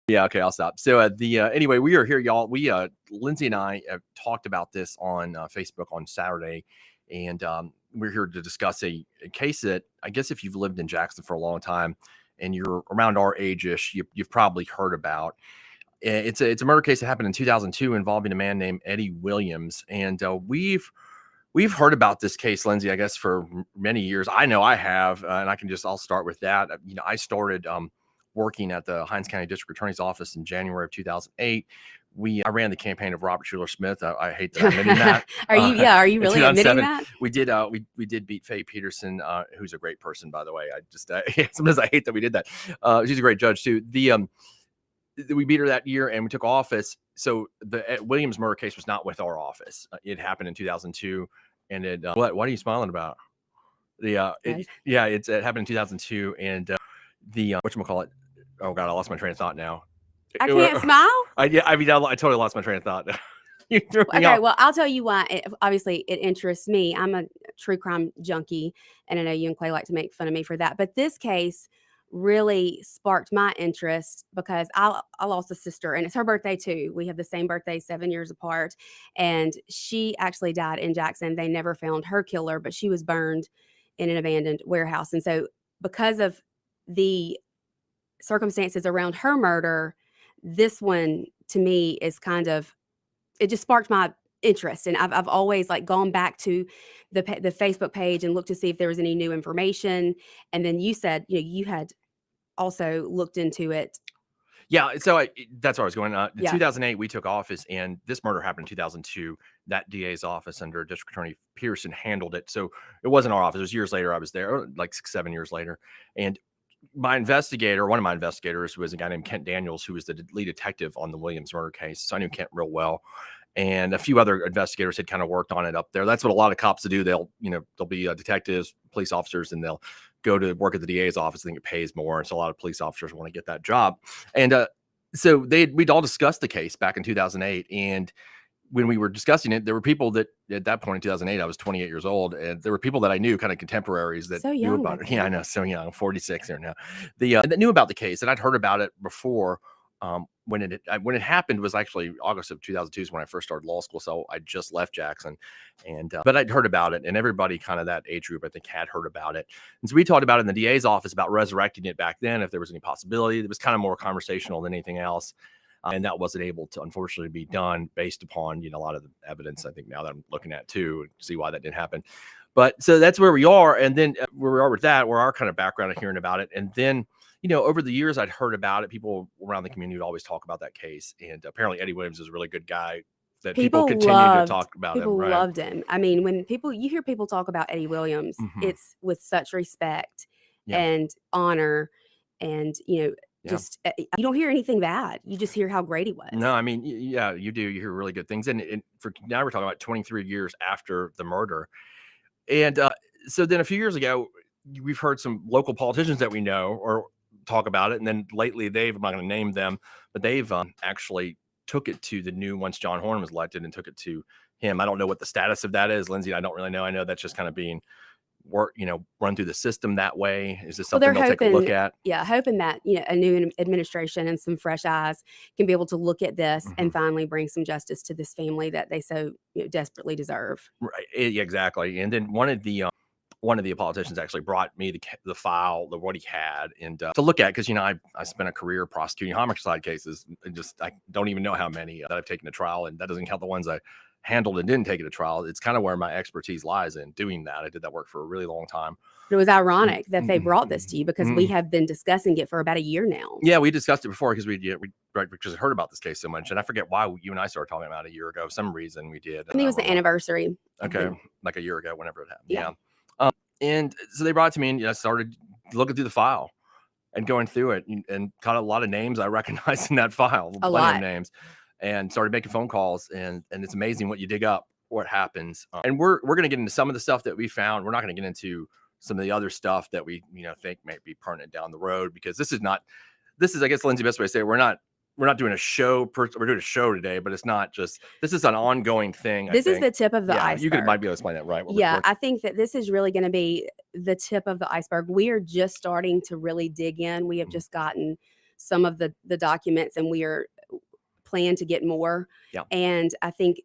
Yeah, okay, I'll stop. So anyway, we are here, y'all. We Lindsey and I have talked about this on Facebook on Saturday, and we're here to discuss a case that I guess if you've lived in Jackson for a long time and you're around our age-ish, you've probably heard about. It's a murder case that happened in 2002 involving a man named Eddie Williams, and we've heard about this case, Lindsey, I guess for many years. I know I have, and I'll start with that. I started working at the Hinds County District Attorney's Office in January of 2008. I ran the campaign of Robert Schuler Smith. I hate that I'm admitting that. Are you really admitting that? We did beat Faye Peterson, who's a great person, by the way. I just sometimes I hate that we did that. She's a great judge too. We beat her that year and we took office. So the Williams murder case was not with our office. It happened in 2002. And what are you smiling about? It happened in 2002. And whatchamacallit? Oh God, I lost my train of thought now. I can't smile? I totally lost my train of thought. You threw me Okay, off. well, I'll tell you why. Obviously, it interests me. I'm a true crime junkie, and I know you and Clay like to make fun of me for that. But this case really sparked my interest because I lost a sister, and it's her birthday too. We have the same birthday, 7 years apart, and she actually died in Jackson. They never found her killer, but she was burned in an abandoned warehouse. And so because of the circumstances around her murder, this one to me is it just sparked my interest. And I've always gone back to the Facebook page and looked to see if there was any new information. And then you said, you had also looked into it. Yeah, so that's where I was going. In 2008, we took office, and this murder happened in 2002. That DA's office under District Attorney Pearson handled it. So it wasn't our office. It was years later. I was there, like 6-7 years later. And one of my investigators was a guy named Kent Daniels, who was the lead detective on the Williams murder case. So I knew Kent real well. And a few other investigators had kind of worked on it up there. That's what a lot of cops do. They'll be detectives, police officers, and they'll go to work at the DA's office. I think it pays more. And so a lot of police officers want to get that job. And so we'd all discussed the case back in 2008. And when we were discussing it, there were people that at that point in 2008, I was 28 years old. And there were people that I knew, kind of contemporaries, that knew about it. Yeah, I know. So young, 46 here now. That knew about the case, and I'd heard about it before. When it happened was actually August of 2002 is when I first started law school. So I just left Jackson, but I'd heard about it, and everybody kind of that age group, I think, had heard about it. And so we talked about it in the DA's office about resurrecting it back then, if there was any possibility. It was kind of more conversational than anything else. And that wasn't able to, unfortunately, be done based upon, a lot of the evidence, I think, now that I'm looking at too, to see why that didn't happen. But so that's where we are. And then where we are with that, where our kind of background of hearing about it. And then, over the years, I'd heard about it. People around the community would always talk about that case. And apparently Eddie Williams is a really good guy that people continue to talk about him. People loved him. I mean, when you hear people talk about Eddie Williams, it's with such respect and honor. And, just you don't hear anything bad. You just hear how great he was. No, I mean, yeah, you do. You hear really good things. And for now we're talking about 23 years after the murder. And so then a few years ago, we've heard some local politicians that we know or talk about it. And then lately I'm not going to name them, but they've actually took it to the new, once John Horn was elected, and took it to him. I don't know what the status of that is, Lindsey. I don't really know. I know that's just kind of being run through the system that way. Is this something they'll take a look at? Yeah, hoping that a new administration and some fresh eyes can be able to look at this and finally bring some justice to this family that they so desperately deserve. Right, exactly. And then one of the politicians actually brought me the file, what he had, and to look at, because I spent a career prosecuting homicide cases, and I don't even know how many that I've taken to trial, and that doesn't count the ones I handled and didn't take it to trial. It's kind of where my expertise lies in doing that. I did that work for a really long time. It was ironic that they brought this to you, because we have been discussing it for about a year now. Yeah, we discussed it before because we just heard about this case so much, and I forget why you and I started talking about it a year ago. For some reason we did. I think it was the anniversary. Okay, like a year ago, whenever it happened. Yeah. And so they brought it to me, and I started looking through the file and going through it, and caught a lot of names I recognized in that file, plenty of names, and started making phone calls. And it's amazing what you dig up, what happens. And we're going to get into some of the stuff that we found. We're not going to get into some of the other stuff that we think may be pertinent down the road, because this is, I guess, Lindsey, best way to say it, we're not doing a show. We're doing a show today, but it's not just. This is an ongoing thing. This is the tip of the iceberg. You might be able to explain that, right? I think that this is really going to be the tip of the iceberg. We are just starting to really dig in. We have just gotten some of the documents, and we are plan to get more. Yeah. And I think,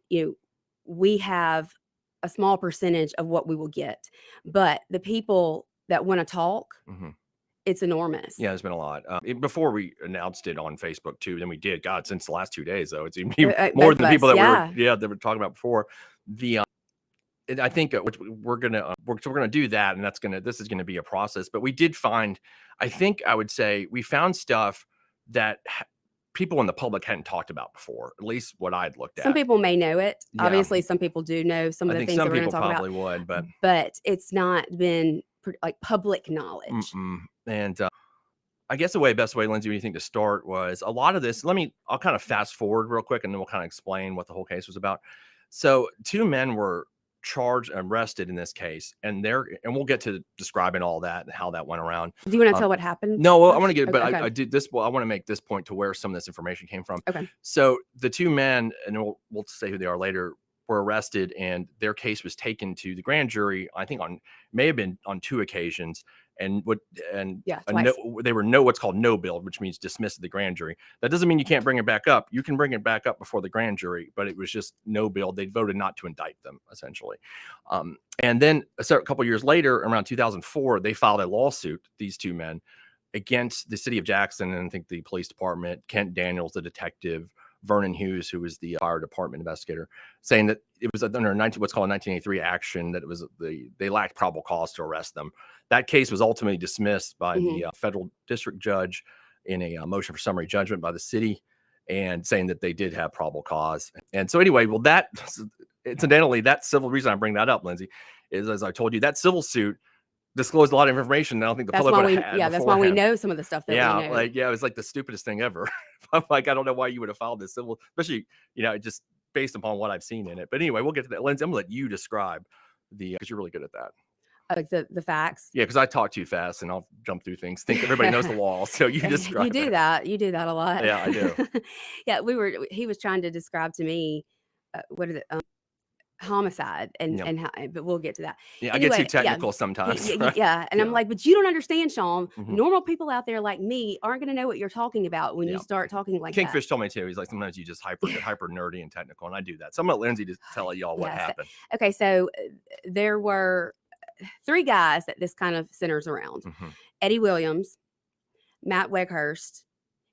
we have a small percentage of what we will get, but the people that want to talk, it's enormous. Yeah, there's been a lot. Before we announced it on Facebook too, then we did. God, since the last 2 days though, it's even more than the people that that were talking about before. I think we're gonna do that, and this is gonna be a process. But we did find, I would say, we found stuff that people in the public hadn't talked about before. At least what I'd looked at. Some people may know it. Yeah. Obviously, some people do know some of the things that we're going to talk about. Some people probably would, but it's not been like public knowledge. And I guess the best way, Lindsey, when you think to start was a lot of this. I'll kind of fast forward real quick, and then we'll kind of explain what the whole case was about. So 2 men were charged and arrested in this case, and we'll get to describing all that and how that went around. Do you want to tell what happened? No, I want to get, but okay. I did this. Well, I want to make this point to where some of this information came from. Okay. So the 2 men, and we'll say who they are later, were arrested, and their case was taken to the grand jury. I think may have been on 2 occasions, and they were what's called no billed, which means dismissed at the grand jury. That doesn't mean you can't bring it back up. You can bring it back up before the grand jury, but it was just no billed. They voted not to indict them, essentially. And then a couple years later, around 2004, they filed a lawsuit, these 2 men, against the city of Jackson, and I think the police department, Kent Daniels, the detective, Vernon Hughes, who was the fire department investigator, saying that it was under what's called a 1983 action, that it was they lacked probable cause to arrest them. That case was ultimately dismissed by the federal district judge in a motion for summary judgment by the city, and saying that they did have probable cause. And so anyway, well, that incidentally, that civil reason I bring that up, Lindsey, is, as I told you, that civil suit disclosed a lot of information that I don't think the public would have had. Yeah, that's why we know some of the stuff that we know. It was like the stupidest thing ever. I'm like, I don't know why you would have filed this civil, especially, just based upon what I've seen in it. But anyway, we'll get to that. Lindsey, I'm gonna let you describe because you're really good at that. Like the facts. Yeah, because I talk too fast and I'll jump through things. Think everybody knows the law, so you describe. You do that. You do that a lot. Yeah, I do. Yeah, he was trying to describe to me what is it? Homicide and how, but we'll get to that. Yeah, anyway, I get too technical sometimes. Yeah, and I'm like, but you don't understand, Shaun. Normal people out there like me aren't going to know what you're talking about when you start talking like Kingfish told me too. He's like, sometimes you just hyper nerdy and technical, and I do that. So I'm gonna let Lindsey to tell y'all what happened. Okay, so there were 3 guys that this kind of centers around: Eddie Williams, Matt Weghorst,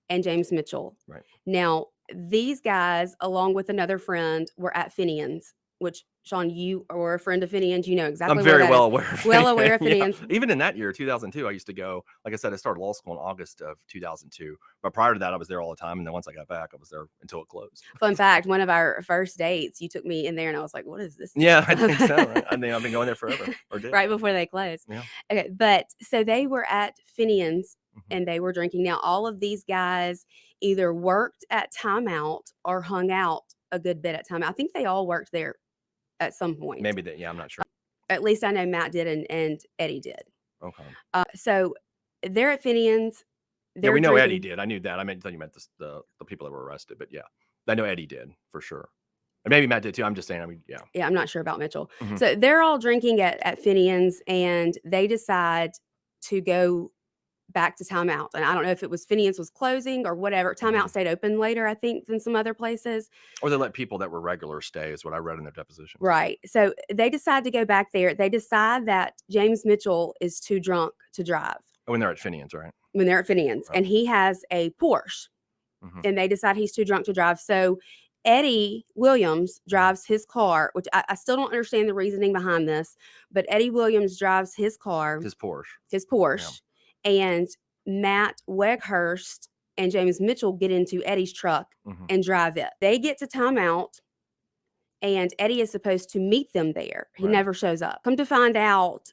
and James Mitchell. Right. Now, these guys, along with another friend, were at Finian's, which, Shaun, you are a friend of Finian's. You know exactly. I'm very well aware. Well aware of Finian's. Even in that year, 2002, I used to go. Like I said, I started law school in August of 2002. But prior to that, I was there all the time. And then once I got back, I was there until it closed. Fun fact: one of our first dates, you took me in there, and I was like, "What is this?" Yeah, I think so. Right? I think I've been going there forever. Right before they closed. Yeah. Okay, but so they were at Finian's and they were drinking. Now, all of these guys either worked at Timeout or hung out a good bit at Timeout. I think they all worked there at some point. Maybe I'm not sure. At least I know Matt did and Eddie did. Okay. So they're at Finian's. Yeah, we know Eddie did. I knew that. I thought you meant the people that were arrested, but yeah, I know Eddie did for sure. And maybe Matt did too. I'm just saying. Yeah. Yeah, I'm not sure about Mitchell. So they're all drinking at Finian's, and they decide to go back to Timeout. And I don't know if it was Finian's was closing or whatever. Timeout stayed open later, I think, than some other places. Or they let people that were regular stay, is what I read in their deposition. Right. So they decide to go back there. They decide that James Mitchell is too drunk to drive. When they're at Finian's, right? When they're at Finian's. Right. And he has a Porsche. And they decide he's too drunk to drive. So Eddie Williams drives his car, which I still don't understand the reasoning behind this, but Eddie Williams drives his car. His Porsche. Yeah. And Matt Weghorst and James Mitchell get into Eddie's truck and drive it. They get to Timeout, and Eddie is supposed to meet them there. He never shows up. Come to find out,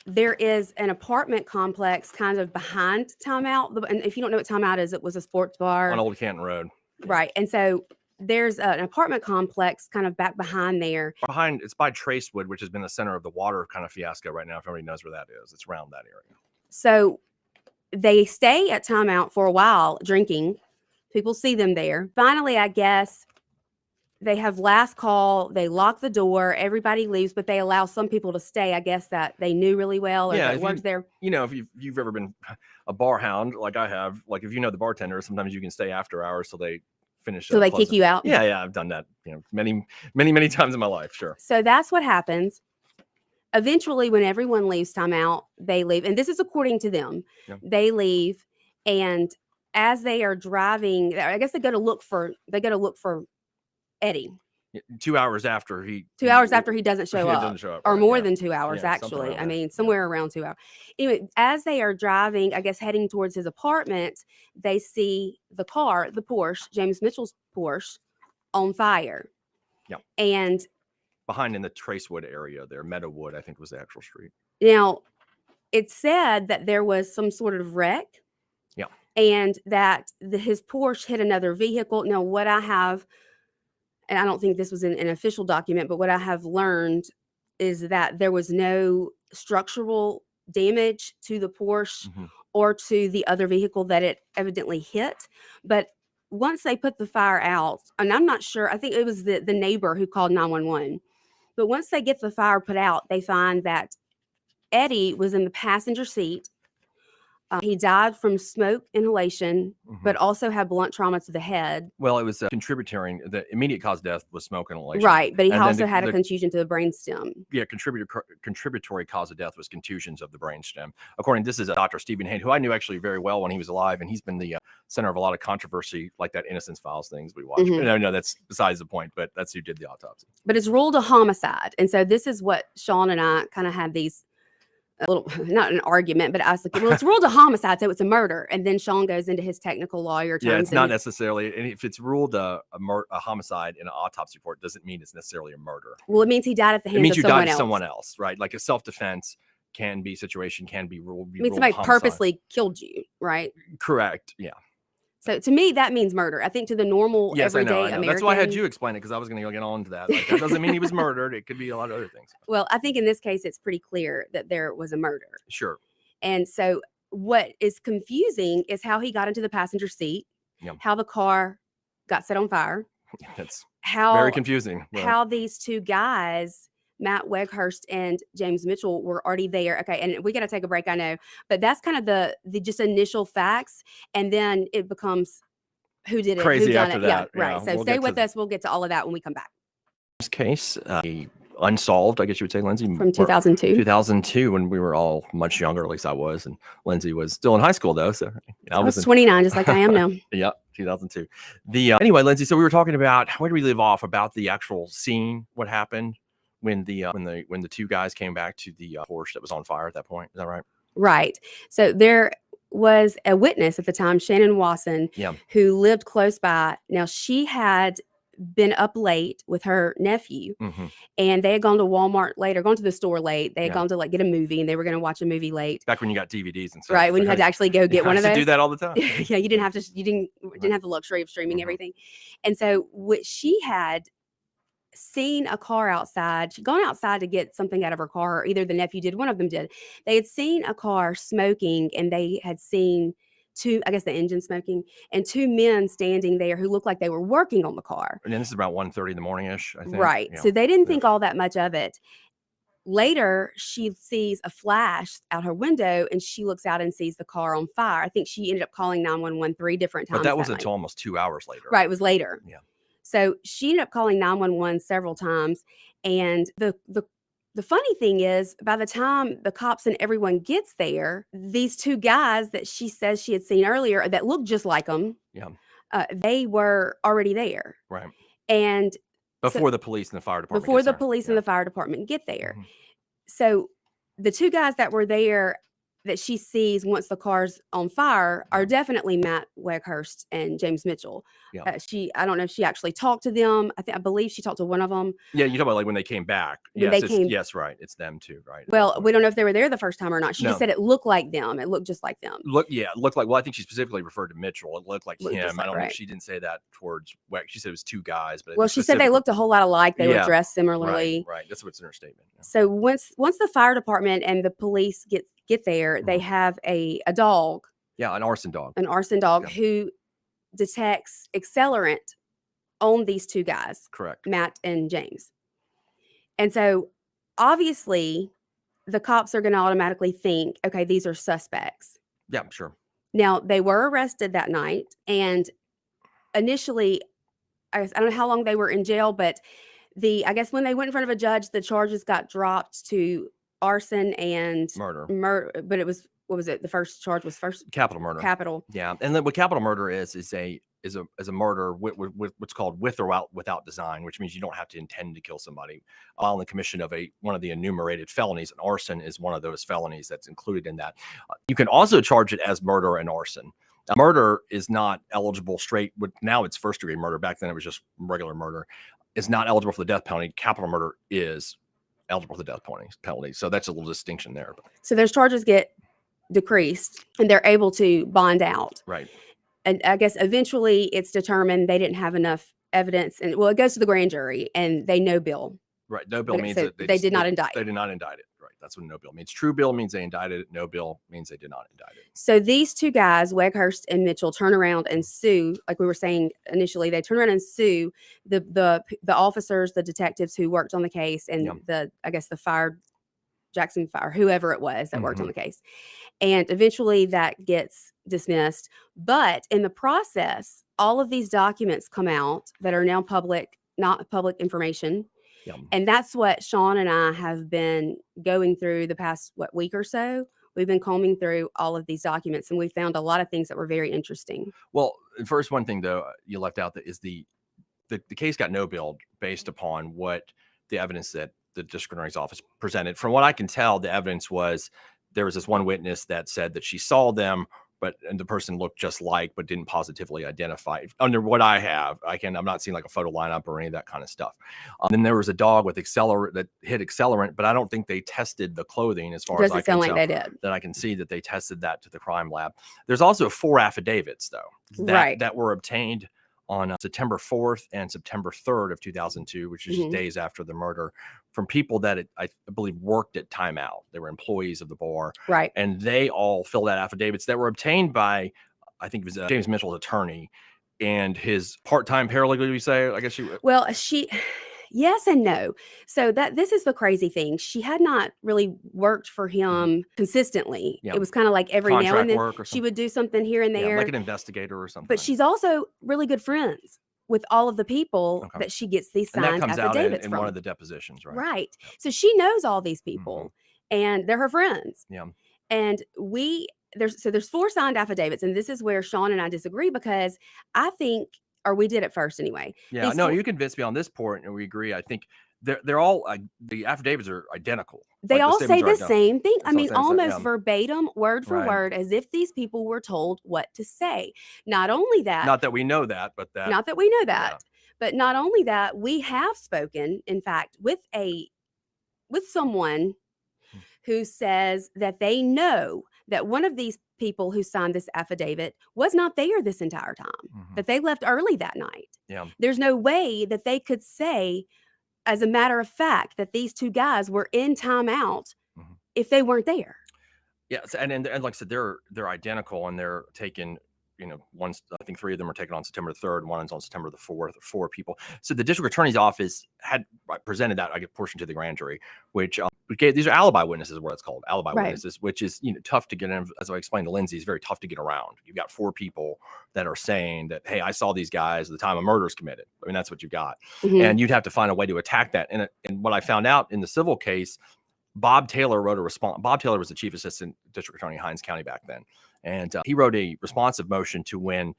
there is an apartment complex kind of behind Timeout. And if you don't know what Timeout is, it was a sports bar. On Old Canton Road. Right. And so there's an apartment complex kind of back behind there. It's by Tracewood, which has been the center of the water kind of fiasco right now. If everybody knows where that is, it's around that area. So they stay at Timeout for a while drinking. People see them there. Finally, I guess they have last call. They lock the door. Everybody leaves, but they allow some people to stay. I guess that they knew really well or that worked there. If you've ever been a bar hound like I have, like if you know the bartender, sometimes you can stay after hours till they finish. So they kick you out? Yeah, I've done that, many times in my life. Sure. So that's what happens. Eventually, when everyone leaves timeout, they leave. And this is according to them. Yeah. They leave. And as they are driving, I guess they go to look for Eddie. 2 hours after he 2 hours after he doesn't show up, or right, more than 2 hours, Yeah, actually. I that. mean, somewhere around 2 hours. Anyway, as they are driving, I guess heading towards his apartment, they see the car, the Porsche, James Mitchell's Porsche, on fire. Yeah. And behind in the Tracewood area there, Meadowwood, I think was the actual street. Now, it said that there was some sort of wreck. Yeah. And that his Porsche hit another vehicle. Now, what I have, and I don't think this was in an official document, but what I have learned is that there was no structural damage to the Porsche or to the other vehicle that it evidently hit. But once they put the fire out, and I'm not sure, I think it was the neighbor who called 911. But once they get the fire put out, they find that Eddie was in the passenger seat. He died from smoke inhalation, but also had blunt trauma to the head. Well, it was contributory. The immediate cause of death was smoke inhalation. Right, but he also had a contusion to the brainstem. Yeah, contributory cause of death was contusions of the brainstem. According to this is Dr. Stephen Hinds, who I knew actually very well when he was alive, and he's been the center of a lot of controversy, like that Innocence Files things we watch. No, that's besides the point, but that's who did the autopsy. But it's ruled a homicide. And so this is what Shaun and I kind of had these a little, not an argument, but I was like, well, it's ruled a homicide, so it's a murder. And then Shaun goes into his technical lawyer terms. Yeah, it's not necessarily, and if it's ruled a homicide in an autopsy report, doesn't mean it's necessarily a murder. Well, it means he died at the hands of someone else. It means you died of someone else, right? Like a self-defense can be ruled. I mean, somebody purposely killed you, right? Correct, yeah. So to me, that means murder. I think to the normal everyday American. That's why I had you explain it, because I was going to get on to that. Like, that doesn't mean he was murdered. It could be a lot of other things. Well, I think in this case, it's pretty clear that there was a murder. Sure. And so what is confusing is how he got into the passenger seat, how the car got set on fire. That's very confusing. How these two guys, Matt Weghorst and James Mitchell, were already there. Okay, and we got to take a break, I know, but that's kind of the just initial facts, and then it becomes who did it, crazy who done after it. that. Yeah, right. So stay with us. We'll get to all of that when we come back. This case, unsolved, I guess you would say, Lindsey, from 2002. 2002, when we were all much younger. At least I was, and Lindsey was still in high school though. So I was 29, just like I am now. Yeah, 2002. Anyway, Lindsey. So we were talking about, where do we leave off about the actual scene? What happened when the two guys came back to the Porsche that was on fire at that point? Is that right? Right. So there was a witness at the time, Shannon Wasson, who lived close by. Now, she had been up late with her nephew, and they had gone to Walmart late, or gone to the store late. They had gone to get a movie, and they were going to watch a movie late. Back when you got DVDs and stuff, right? When you had to actually go get one of those. Do that all the time. Yeah, you didn't have to. You didn't have the luxury of streaming everything, and so she had seen a car outside. She'd gone outside to get something out of her car, or either the nephew did, one of them did. They had seen a car smoking, and they had seen the engine smoking, and two men standing there who looked like they were working on the car. And then this is about 1:30 in the morning-ish, I think. Right. So they didn't think all that much of it. Later, she sees a flash out her window, and she looks out and sees the car on fire. I think she ended up calling 911 3 different times. But that wasn't until almost 2 hours later. Right. It was later. Yeah. So she ended up calling 911 several times. And the funny thing is, by the time the cops and everyone gets there, these two guys that she says she had seen earlier that looked just like them, they were already there. Right. And before the police and the fire department. Before the police and the fire department get there. So the two guys that were there that she sees once the car's on fire are definitely Matt Weghorst and James Mitchell. I don't know if she actually talked to them. I believe she talked to one of them. Yeah, you talk about when they came back. Yes, right. It's them too, right? Well, we don't know if they were there the first time or not. She just said it looked like them. It looked just like them. It looked like. Well, I think she specifically referred to Mitchell. It looked like him. I don't know if she didn't say that towards. She said it was two guys, but she said they looked a whole lot alike. They were dressed similarly. Right. That's what's in her statement. Yeah. So once the fire department and the police get there, they have a dog. Yeah, an arson dog. An arson dog who detects accelerant on these two guys, Correct. Matt and James. And so obviously the cops are going to automatically think, okay, these are suspects. Yeah, sure. Now, they were arrested that night, and initially, I don't know how long they were in jail, but I guess when they went in front of a judge, the charges got dropped to arson and Murder. But it was, what was it? The first charge was capital murder. Capital. Yeah, and then what capital murder is a murder with what's called with or without design, which means you don't have to intend to kill somebody. While in the commission of one of the enumerated felonies, and arson is one of those felonies that's included in that. You can also charge it as murder and arson. Murder is not eligible straight. Now it's first degree murder. Back then it was just regular murder. It's not eligible for the death penalty. Capital murder is eligible for the death penalty. So that's a little distinction there. So those charges get decreased and they're able to bond out. Right. And I guess eventually it's determined they didn't have enough evidence, and well, it goes to the grand jury and they no bill. Right. No bill means so that they did not indict. They did not indict it. Right. That's what no bill means. True bill means they indicted it. No bill means they did not indict it. So these two guys, Weghorst and Mitchell, turn around and sue. Like we were saying initially, they turn around and sue the officers, the detectives who worked on the case, and the Jackson Fire, whoever it was that worked on the case. And eventually that gets dismissed. But in the process, all of these documents come out that are now not public information. And that's what Shaun and I have been going through the past, week or so. We've been combing through all of these documents, and we found a lot of things that were very interesting. Well, first, one thing, though, you left out that is the case got no bill based upon what the evidence that the district attorney's office presented. From what I can tell, the evidence was there was this one witness that said that she saw them, and the person looked just like, but didn't positively identify. Under what I have, I'm not seeing like a photo lineup or any of that kind of stuff. Then there was a dog with accelerant that hit accelerant, but I don't think they tested the clothing as far as I can tell. Doesn't sound like they did. That I can see that they tested that to the crime lab. There's also 4 affidavits though that were obtained on September 4th and September 3rd of 2002, which is just days after the murder, from people that I believe worked at Time Out. They were employees of the bar. Right. And they all filled out affidavits that were obtained by, I think it was James Mitchell's attorney and his part-time paralegal, we say, I guess yes and no. So this is the crazy thing. She had not really worked for him consistently. It was kind of like every now and then she would do something here and there. Like an investigator or something. But she's also really good friends with all of the people that she gets these signed affidavits from. That comes out in from. one of the depositions, right? Right. Yep. So she knows all these people and they're her friends. Yeah. And there's 4 signed affidavits, and this is where Shaun and I disagree, because I think, or we did at first anyway. Yeah, no, you convinced me on this point, and we agree. I think they're all the affidavits are identical. They all say the same thing. I mean, almost verbatim, word for word, as if these people were told what to say. Not only that, not that we know that, but not that we know that, but not only that, we have spoken, in fact, with someone who says that they know that one of these people who signed this affidavit was not there this entire time, that they left early that night. Yeah. There's no way that they could say, as a matter of fact, that these 2 guys were in timeout if they weren't there. Yes. And like I said, they're identical, and they're taken, I think 3 of them are taken on September 3rd, and one is on September the 4th, 4 people. So the district attorney's office had presented that portion to the grand jury, which these are alibi witnesses, what it's called, alibi witnesses, which is tough to get in. As I explained to Lindsey, it's very tough to get around. You've got 4 people that are saying that, hey, I saw these guys at the time a murder is committed. I mean, that's what you've got, and you'd have to find a way to attack that. And what I found out in the civil case, Bob Taylor wrote a response. Bob Taylor was the chief assistant district attorney in Hinds County back then. And he wrote a responsive motion to when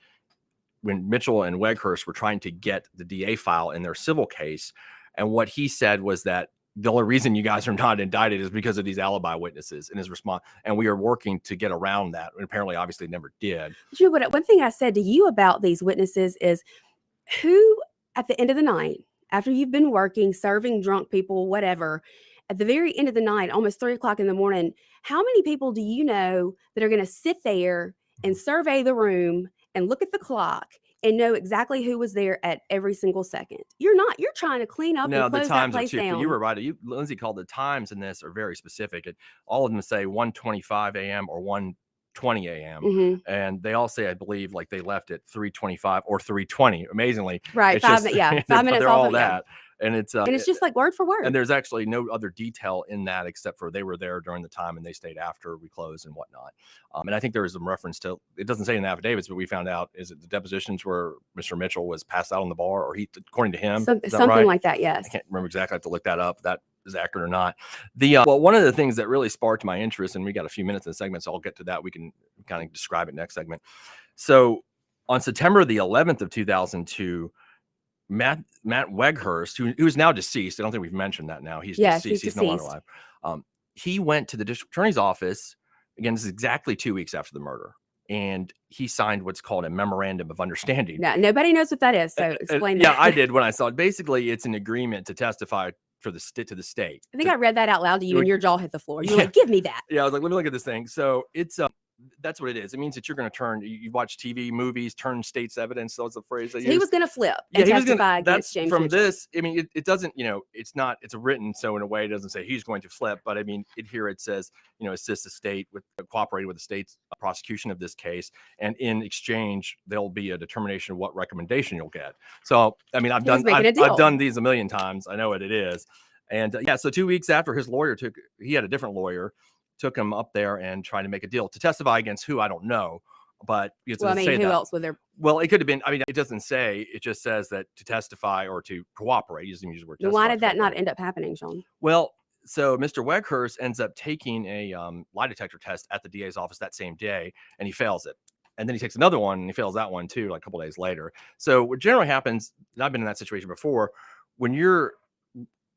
Mitchell and Weghorst were trying to get the DA file in their civil case. And what he said was that the only reason you guys are not indicted is because of these alibi witnesses in his response. And we are working to get around that. And apparently, obviously, never did. One thing I said to you about these witnesses is, who at the end of the night, after you've been working, serving drunk people, whatever, at the very end of the night, almost 3 o'clock in the morning, how many people do you know that are going to sit there and survey the room and look at the clock and know exactly who was there at every single second? You're not. You're trying to clean up and close that place down. You were right. Lindsey called the times in this are very specific. All of them say 1:25 a.m. or 1:20 3:20 a.m. Mhm. And they all say, I believe, like they left at 3:25 or 3:20. Amazingly, Right, it's just 5 minutes they're off all of yeah. that, and it's And it's just like word for and word. there's actually no other detail in that except for they were there during the time and they stayed after we closed and whatnot. And I think there was some reference to, it doesn't say in the affidavits, but we found out is it the depositions where Mr. Mitchell was passed out on the bar, or he, according to him, is that Something right? like that, I yes. can't remember exactly. I have to look that up. If that is accurate or not. Well, one of the things that really sparked my interest, and we got a few minutes in the segment, so I'll get to that. We can kind of describe it next segment. So on September the 11th of 2002, Matt Weghorst, who's now deceased. I don't think we've mentioned that now. He's Yes, deceased. he's He's no longer deceased. alive. He went to the district attorney's office. Again, this is exactly 2 weeks after the murder. And he signed what's called a memorandum of understanding. No, nobody knows what that is, so explain Yeah, that. I did when I saw it. Basically, it's an agreement to testify for the to the state. I think I read that out loud to you, and your jaw hit the floor. You were like, "Give me that." Yeah, I was like, let me look at this thing. So it's that's what it is. It means that you're going to turn. You watch TV, movies, turn state's evidence. That was the phrase they used. He was going to flip Yeah, and he was going testify to. against That's James from Mitchell. this. I mean, it doesn't. It's not. It's written so in a way it doesn't say he's going to flip. But I mean, here it says, assist the state with cooperating with the state's prosecution of this case, and in exchange, there'll be a determination of what recommendation you'll get. So I mean, I've done these a million times. I know what it is. And so 2 weeks after his lawyer he had a different lawyer, took him up there and tried to make a deal to testify against who, I don't know. But it Well, I mean, who else would there? Well, it could have been. I mean, it doesn't say. It just says that to testify or to cooperate. He doesn't use the word testify. Why did that not end up happening, Shaun? Well, so Mr. Weghorst ends up taking a lie detector test at the DA's office that same day, and he fails it. And then he takes another one, and he fails that one too, like a couple days later. So what generally happens, and I've been in that situation before, when you're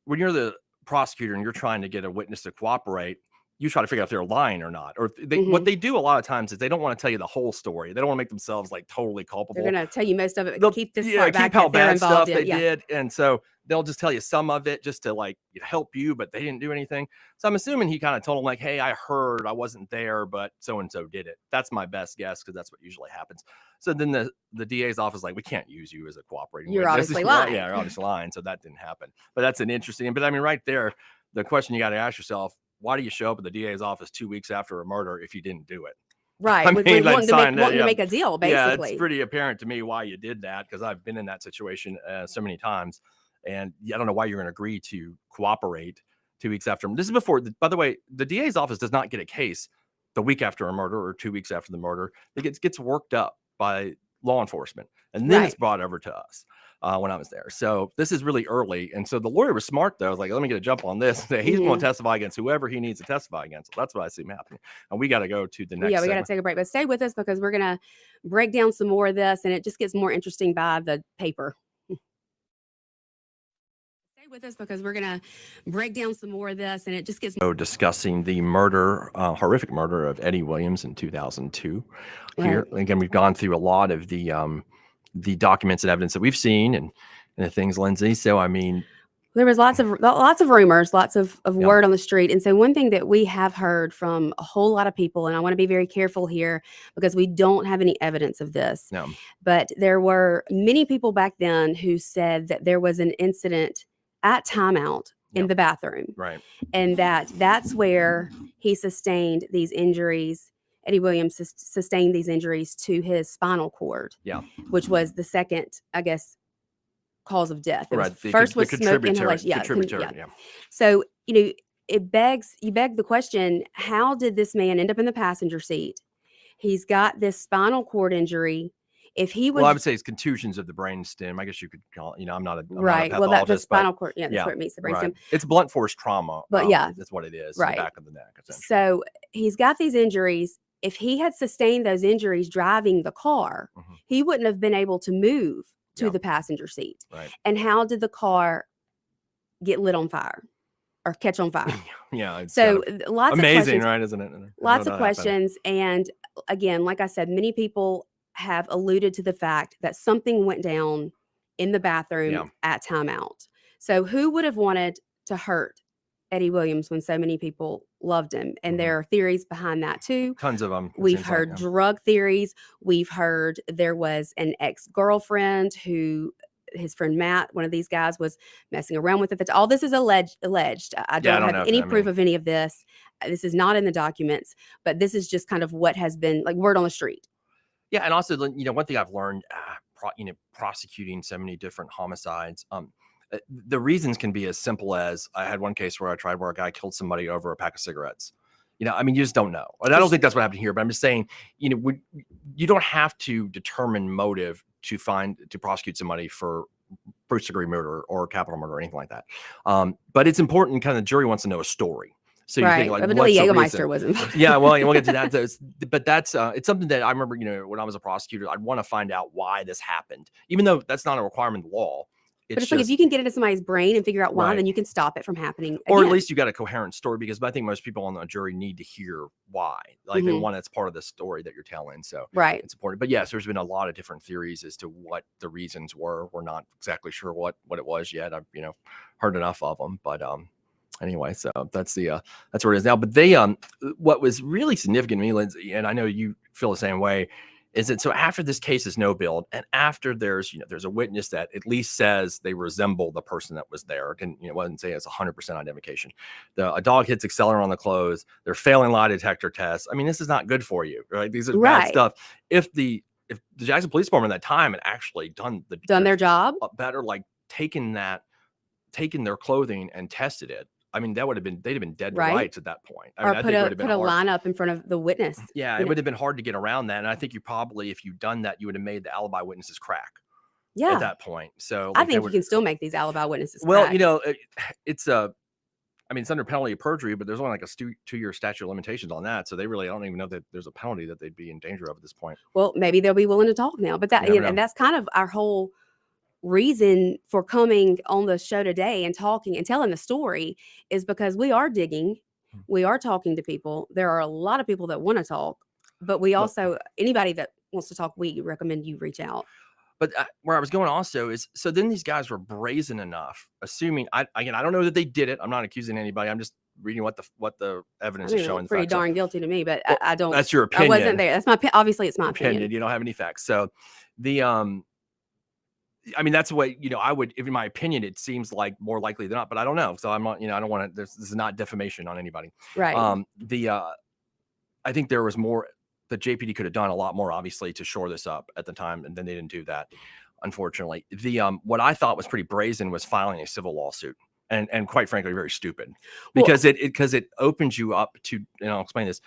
the prosecutor and you're trying to get a witness to cooperate, you try to figure out if they're lying or not. Or what they do a lot of times is they don't want to tell you the whole story. They don't want to make themselves like totally culpable. They're going to tell you most of it, but keep this part back. Keep how bad stuff they did. And so they'll just tell you some of it just to like help you, but they didn't do anything. So I'm assuming he kind of told them like, hey, I heard, I wasn't there, but so-and-so did it. That's my best guess because that's what usually happens. So then the DA's office like, we can't use you as a cooperating You're witness. Obviously lying. Yeah, you're obviously lying. So that didn't happen. But that's an interesting, but I mean, right there, the question you got to ask yourself, why do you show up at the DA's office 2 weeks after a murder if you didn't do it? Right. I mean, wanting to make a deal, basically. Yeah, it's pretty apparent to me why you did that because I've been in that situation so many times. And I don't know why you're going to agree to cooperate 2 weeks after. This is before, by the way, the DA's office does not get a case the week after a murder or 2 weeks after the murder. It gets worked up by law enforcement. And then it's brought over to us. When I was there. So this is really early. And so the lawyer was smart, though. I was like, let me get a jump on this. He's going to testify against whoever he needs to testify against. So that's what I see happening. And we got to go to the next. Yeah, we got to take a break. But stay with us because we're going to break down some more of this. And it just gets more interesting by the paper. Stay with us because we're going to break down some more of this. And it just gets more discussing the murder, horrific murder of Eddie Williams in 2002. Here, again, we've gone through a lot of the documents and evidence that we've seen and the things, Lindsay. So, I mean, there was lots of rumors, lots of word on the street. And so one thing that we have heard from a whole lot of people, and I want to be very careful here because we don't have any evidence of this, but there were many people back then who said that there was an incident at timeout in the bathroom. Right. And that's where he sustained these injuries. Eddie Williams sustained these injuries to his spinal cord, which was the second, I guess, cause of death. First was smoke inhalation. Yeah. So, you beg the question, how did this man end up in the passenger seat? He's got this spinal cord injury. If he was, well, I would say it's contusions of the brain stem. I guess you could call it, I'm not a right. Well, that's the spinal cord. Yeah, that's where it meets the brain stem. It's blunt force trauma. But that's what it is. Right. The back of the neck. So he's got these injuries. If he had sustained those injuries driving the car, he wouldn't have been able to move to the passenger seat. Right. And how did the car get lit on fire or catch on fire? So lots amazing, of questions, right? Isn't it? Lots of questions. And again, like I said, many people have alluded to the fact that something went down in the bathroom at timeout. So who would have wanted to hurt Eddie Williams when so many people loved him? And there are theories behind that too. Tons of them. We've heard drug theories. We've heard there was an ex-girlfriend who his friend Matt, one of these guys, was messing around with it. All this is alleged. I don't have know any proof of any of this. This is not in the documents, but this is just kind of what has been like word on the street. Yeah, and also, one thing I've learned, prosecuting so many different homicides, the reasons can be as simple as I had one case where a guy killed somebody over a pack of cigarettes. I mean, you just don't know. And I don't think that's what happened here, but I'm just saying, you don't have to determine motive to prosecute somebody for first degree murder or capital murder or anything like that. But it's important, kind of the jury wants to know a story. So you think like, evidently Jägermeister was involved. Yeah, well, we'll get to that. But that's it's something that I remember, when I was a prosecutor, I'd want to find out why this happened, even though that's not a requirement of the law. But it's like if you can get into somebody's brain and figure out why, then you can stop it from happening again. Or at least you got a coherent story, because I think most people on the jury need to hear why. Like they want, that's part of the story that you're telling. So it's important. But yes, there's been a lot of different theories as to what the reasons were. We're not exactly sure what it was yet. I've heard enough of them, but anyway, so that's where it is now. But they what was really significant to me, Lindsey, and I know you feel the same way, is that so after this case is no billed, and after there's a witness that at least says they resemble the person that was there, and wasn't saying it's 100% identification. A dog hits accelerant on the clothes. They're failing lie detector tests. I mean, this is not good for you, right? These are bad stuff. If the Jackson Police Department at that time had actually done their job better, like taken their clothing and tested it, I mean, they'd have been dead to rights at that point. I mean, I think it would have been put a lineup in front of the witness. Yeah, it would have been hard to get around that. And I think if you'd done that, you would have made the alibi witnesses crack. At that point. So I think you can still make these alibi witnesses crack. It's it's under penalty of perjury, but there's only like a 2-year statute of limitations on that. So they really, I don't even know that there's a penalty that they'd be in danger of at this point. Well, maybe they'll be willing to talk now, but and that's kind of our whole reason for coming on the show today and talking and telling the story, is because we are digging, we are talking to people. There are a lot of people that want to talk, but we also, anybody that wants to talk, we recommend you reach out. But where I was going also is, so then these guys were brazen enough, assuming, I don't know that they did it. I'm not accusing anybody. I'm just reading what the evidence is showing. Pretty darn guilty to me, but I don't. That's your opinion. I wasn't there. That's obviously it's my opinion. You don't have any facts. So I mean, that's the way, I would, in my opinion, it seems like more likely than not, but I don't know. So I'm not, I don't want to, this is not defamation on anybody. Right. I think there was more that JPD could have done, a lot more, obviously, to shore this up at the time. And then they didn't do that, unfortunately. What I thought was pretty brazen was filing a civil lawsuit, and quite frankly, very stupid, because it opens you up to, I'll explain this,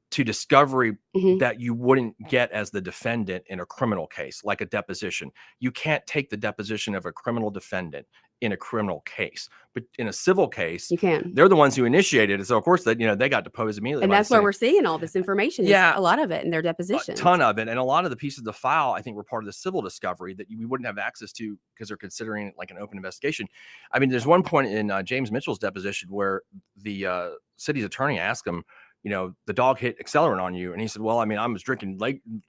to discovery that you wouldn't get as the defendant in a criminal case, like a deposition. You can't take the deposition of a criminal defendant in a criminal case, but in a civil case, you can. They're the ones who initiated it. So of course they got deposed immediately. And that's where we're seeing all this information. Yeah. A lot of it in their depositions. A ton of it. And a lot of the pieces of the file, I think, were part of the civil discovery that we wouldn't have access to because they're considering it like an open investigation. I mean, there's one point in James Mitchell's deposition where the city's attorney asked him, the dog hit accelerant on you. And he said, well, I mean, I was drinking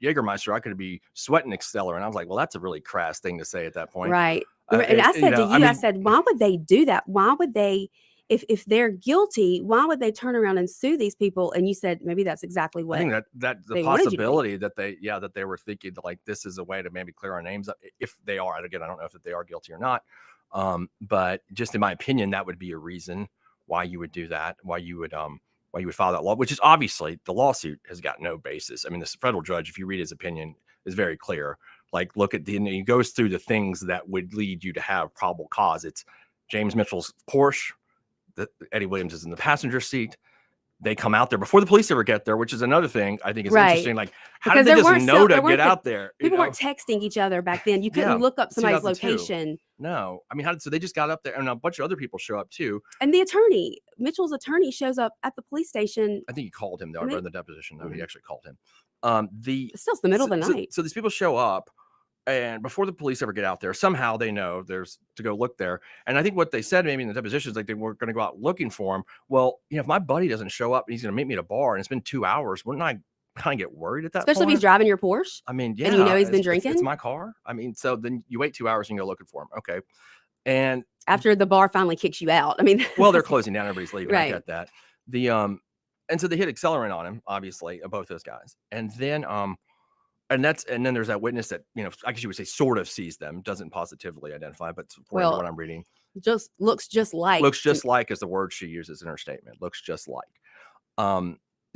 Jägermeister. I could be sweating accelerant. I was like, well, that's a really crass thing to say at that point. Right. And I said to you, I said, why would they do that? Why would they, if they're guilty, why would they turn around and sue these people? And you said, maybe that's exactly what. I think that the possibility that they were thinking like this is a way to maybe clear our names up if they are. Again, I don't know if they are guilty or not. But just in my opinion, that would be a reason why you would do that, why you would file that law, which is obviously the lawsuit has got no basis. I mean, this federal judge, if you read his opinion, is very clear. Like, look at he goes through the things that would lead you to have probable cause. It's James Mitchell's Porsche. Eddie Williams is in the passenger seat. They come out there before the police ever get there, which is another thing I think is interesting. Like, how did they just know to get out there? People weren't texting each other back then. You couldn't look up somebody's location. No, I mean, so they just got up there, and a bunch of other people show up too. And Mitchell's attorney shows up at the police station. I think he called him though. I read the deposition. No, he actually called him. It's still the middle of the night. So these people show up, and before the police ever get out there, somehow they know there's to go look there. And I think what they said maybe in the deposition is like they were going to go out looking for him. Well, if my buddy doesn't show up and he's going to meet me at a bar and it's been 2 hours, wouldn't I kind of get worried at that Especially point? If he's driving your Porsche? I mean, yeah. And he's been drinking? It's my car. I mean, so then you wait 2 hours and you go looking for him. Okay. And after the bar finally kicks you out. I mean, well, they're closing down. Everybody's leaving. Right. I get that. And so they hit accelerant on him, obviously, both those guys. And then And then there's that witness that, I guess you would say sort of sees them, doesn't positively identify, but according to what I'm reading, just looks just like is the word she uses in her statement. Looks just like.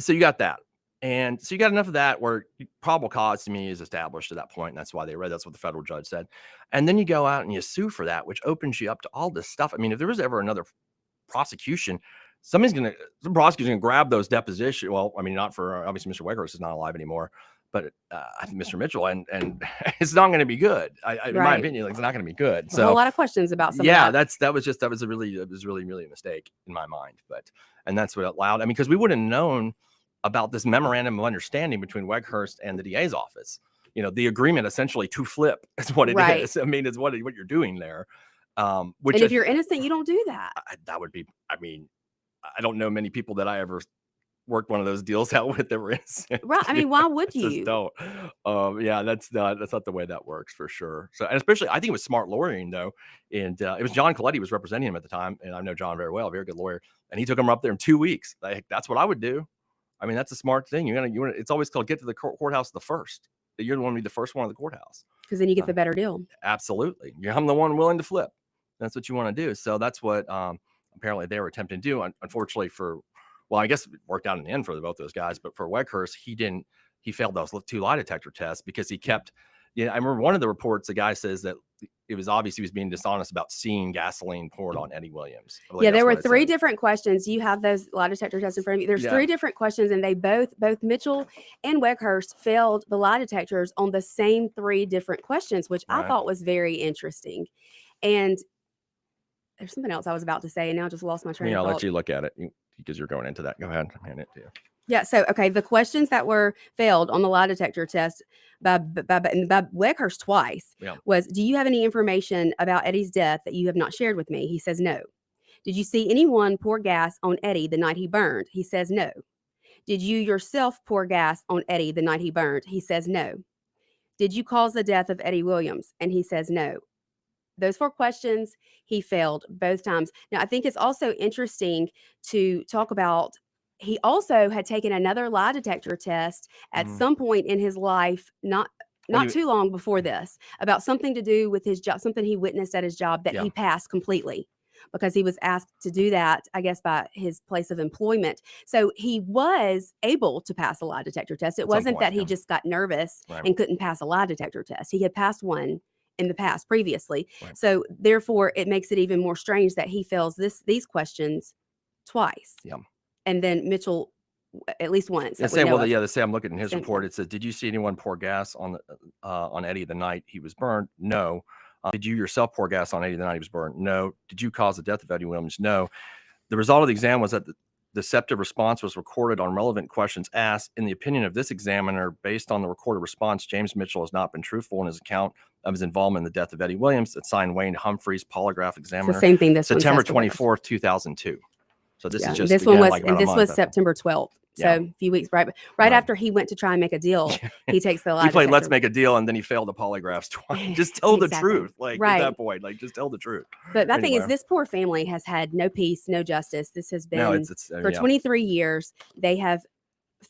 So you got that. And so you got enough of that where probable cause to me is established at that point. And that's why that's what the federal judge said. And then you go out and you sue for that, which opens you up to all this stuff. I mean, if there was ever another prosecution, some prosecutor's gonna grab those depositions. Well, I mean, not for obviously Mr. Weghorst is not alive anymore, but I think Mr. Mitchell, and it's not going to be good. In my opinion, it's not going to be good. So a lot of questions about some. Yeah, that was really a mistake in my mind. And that's what allowed. I mean, because we wouldn't have known about this memorandum of understanding between Weghorst and the DA's office. The agreement essentially to flip is what it is. I mean, it's what you're doing there. Which, and if you're innocent, you don't do that. That would be. I mean, I don't know many people that I ever worked one of those deals out with that were innocent. Right. I mean, why would you? Just don't. Yeah, that's not the way that works for sure. So, and especially, I think it was smart lawyering though. And it was John Coletti was representing him at the time. And I know John very well, very good lawyer. And he took him up there in 2 weeks. That's what I would do. I mean, that's a smart thing. It's always called get to the courthouse the first. You're the one to be the first one at the courthouse. Because then you get the better deal. Absolutely. I'm the one willing to flip. That's what you want to do. So that's what apparently they were attempting to do. Unfortunately I guess it worked out in the end for both those guys, but for Weghorst, he failed those 2 lie detector tests because he kept, I remember one of the reports, the guy says that it was obvious he was being dishonest about seeing gaseline poured on Eddie Williams. Yeah, there were 3 different questions. You have those lie detector tests in front of you. There's 3 different questions, and they both Mitchell and Weghorst failed the lie detectors on the same 3 different questions, which I thought was very interesting. And there's something else I was about to say, and now I just lost my train of thought. I'll let you look at it because you're going into that. Go ahead. Hand it to you. Yeah. So, okay. The questions that were failed on the lie detector test by Weghorst twice was, do you have any information about Eddie's death that you have not shared with me? He says no. Did you see anyone pour gas on Eddie the night he burned? He says no. Did you yourself pour gas on Eddie the night he burned? He says no. Did you cause the death of Eddie Williams? And he says no. Those 4 questions, he failed both times. Now, I think it's also interesting to talk about, he also had taken another lie detector test at some point in his life, not too long before this, about something to do with his job, something he witnessed at his job that he passed completely because he was asked to do that, I guess, by his place of employment. So he was able to pass a lie detector test. It wasn't that he just got nervous and couldn't pass a lie detector test. He had passed one in the past previously. So therefore it makes it even more strange that he fails these questions twice. And then Mitchell at least once. They say I'm looking in his report. It says, did you see anyone pour gas on Eddie the night he was burned? No. Did you yourself pour gas on Eddie the night he was burned? No. Did you cause the death of Eddie Williams? No. The result of the exam was that the deceptive response was recorded on relevant questions asked. In the opinion of this examiner, based on the recorded response, James Mitchell has not been truthful in his account of his involvement in the death of Eddie Williams. It's signed Wayne Humphreys, polygraph examiner. It's the same thing. This September 24th, 2002. So this is just this one was, and this was September 12th. So a few weeks right after he went to try and make a deal, he takes the lie. He played Let's Make a Deal, and then he failed the polygraphs twice. Just tell the truth, at that point, just tell the truth. But that thing is, this poor family has had no peace, no justice. This has been for 23 years. They have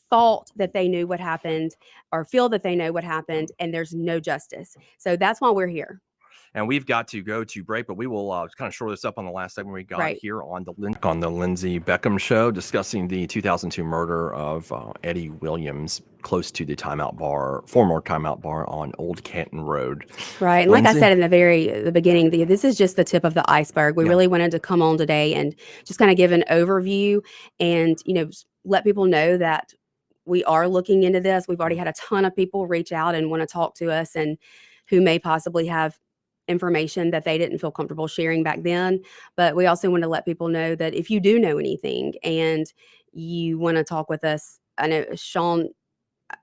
thought that they knew what happened, or feel that they know what happened, and there's no justice. So that's why we're here. And we've got to go to break, but we will kind of shore this up on the last segment we got here on the Lindsey Beckham Show, discussing the 2002 murder of Eddie Williams close to the former timeout bar on Old Canton Road. Right. And like I said in the beginning, this is just the tip of the iceberg. We really wanted to come on today and just kind of give an overview and, let people know that we are looking into this. We've already had a ton of people reach out and want to talk to us, and who may possibly have information that they didn't feel comfortable sharing back then. But we also want to let people know that if you do know anything and you want to talk with us, I know Shaun,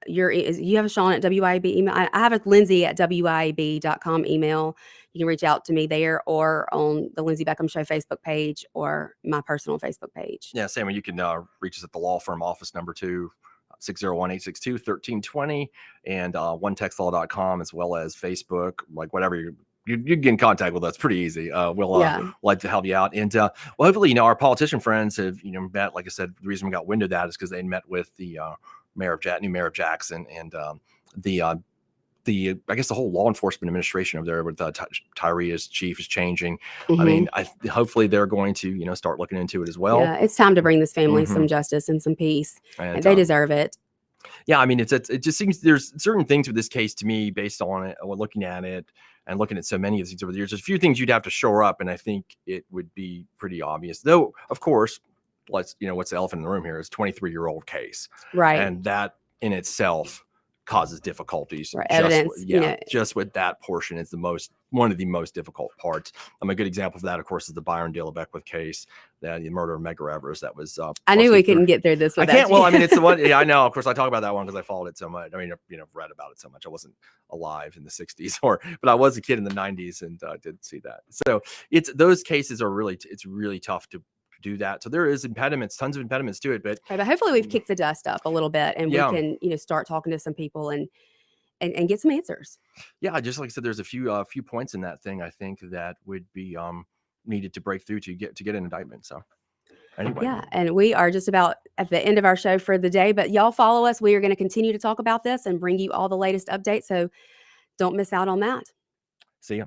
you have a Shaun at WIAB email. I have a Lindsey at WIAB.com email. You can reach out to me there, or on the Lindsey Beckham Show Facebook page, or my personal Facebook page. Yeah, Sam, you can reach us at the law firm office number 601-862-1320, and onetextlaw.com, as well as Facebook, whatever you get in contact with us pretty easy. We'll like to help you out. And hopefully, our politician friends have, met, like I said, the reason we got wind of that is because they met with the new mayor of Jackson, and the I guess the whole law enforcement administration over there with Tyree as chief is changing. I Mhm. mean, hopefully they're going to start looking into it as well. Yeah, it's time to bring this family Mhm. some justice and some peace, and And they deserve it. yeah, I mean, it just seems there's certain things with this case to me based on it, looking at it and looking at so many of these things over the years. There's a few things you'd have to shore up, and I think it would be pretty obvious. Though, of course, what's the elephant in the room here is 23-year-old case, Right. and that in itself causes difficulties. Or evidence, Just with that portion is one of the most difficult parts. A good example of that, of course, is the Byron Dale Beckwith case, the murder of Medgar Evers. That was I knew we couldn't get through this I without can't. you. Well, I mean, it's the one. Yeah, I know. Of course, I talk about that one because I followed it so much. I mean, read about it so much. I wasn't alive in the '60s, but I was a kid in the '90s and did see that. So those cases are it's really tough to do that. So there is tons of impediments to it. But Right, but hopefully we've kicked the dust up a little bit, and Yeah. we can start talking to some people and get some answers. Yeah, just like I said, there's a few points in that thing I think that would be needed to break through to get an indictment. So anyway, Yeah, and we are just about at the end of our show for the day, but y'all follow us. We are going to continue to talk about this and bring you all the latest updates, so don't miss out on that. see ya.